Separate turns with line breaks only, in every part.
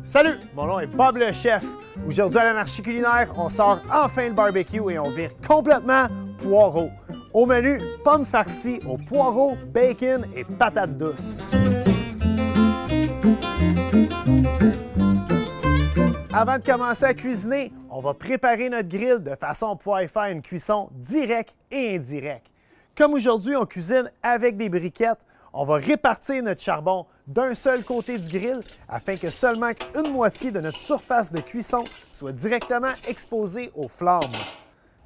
Salut, mon nom est Bob le chef. Aujourd'hui à l'Anarchie culinaire, on sort enfin le barbecue et on vire complètement poireaux. Au menu, pommes farcies au poireau, bacon et patates douces. Avant de commencer à cuisiner, on va préparer notre grill de façon à pouvoir y faire une cuisson directe et indirecte. Comme aujourd'hui, on cuisine avec des briquettes, on va répartir notre charbon d'un seul côté du grill afin que seulement une moitié de notre surface de cuisson soit directement exposée aux flammes.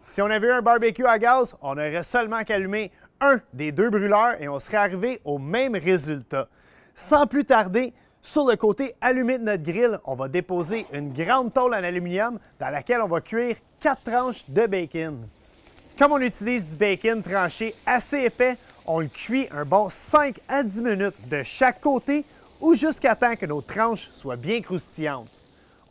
Si on avait eu un barbecue à gaz, on aurait seulement qu'à allumer un des deux brûleurs et on serait arrivé au même résultat. Sans plus tarder, sur le côté allumé de notre grill, on va déposer une grande tôle en aluminium dans laquelle on va cuire 4 tranches de bacon. Comme on utilise du bacon tranché assez épais, on le cuit un bon 5 à 10 minutes de chaque côté ou jusqu'à temps que nos tranches soient bien croustillantes.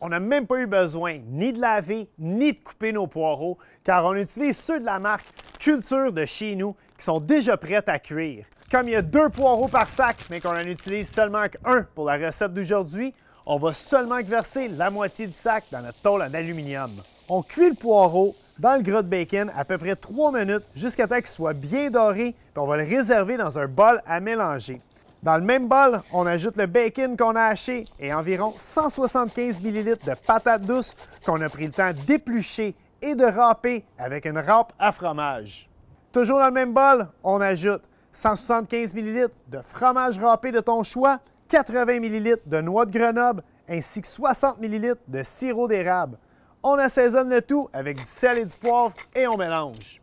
On n'a même pas eu besoin ni de laver ni de couper nos poireaux car on utilise ceux de la marque Culture de chez nous qui sont déjà prêts à cuire. Comme il y a 2 poireaux par sac mais qu'on en utilise seulement qu'un pour la recette d'aujourd'hui, on va seulement verser la moitié du sac dans notre tôle en aluminium. On cuit le poireau dans le gras de bacon à peu près 3 minutes jusqu'à temps qu'il soit bien doré, puis on va le réserver dans un bol à mélanger. Dans le même bol, on ajoute le bacon qu'on a haché et environ 175 ml de patates douces qu'on a pris le temps d'éplucher et de râper avec une râpe à fromage. Toujours dans le même bol, on ajoute 175 ml de fromage râpé de ton choix, 80 ml de noix de Grenoble ainsi que 60 ml de sirop d'érable. On assaisonne le tout avec du sel et du poivre et on mélange.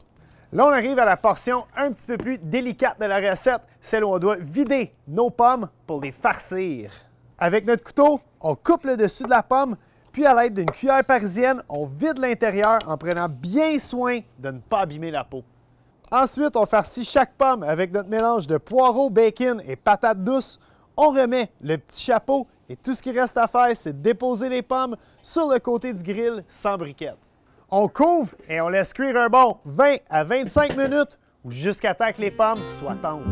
Là, on arrive à la portion un petit peu plus délicate de la recette, celle où on doit vider nos pommes pour les farcir. Avec notre couteau, on coupe le dessus de la pomme, puis à l'aide d'une cuillère parisienne, on vide l'intérieur en prenant bien soin de ne pas abîmer la peau. Ensuite, on farcit chaque pomme avec notre mélange de poireaux, bacon et patates douces. On remet le petit chapeau et tout ce qui reste à faire, c'est de déposer les pommes sur le côté du grill sans briquette. On couvre et on laisse cuire un bon 20 à 25 minutes ou jusqu'à temps que les pommes soient tendres.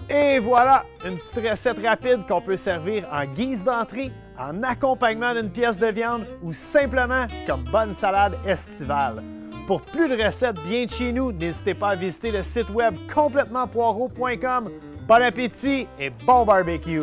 Et voilà, une petite recette rapide qu'on peut servir en guise d'entrée, en accompagnement d'une pièce de viande ou simplement comme bonne salade estivale. Pour plus de recettes bien de chez nous, n'hésitez pas à visiter le site web completementpoireaux.com. Bon appétit et bon barbecue!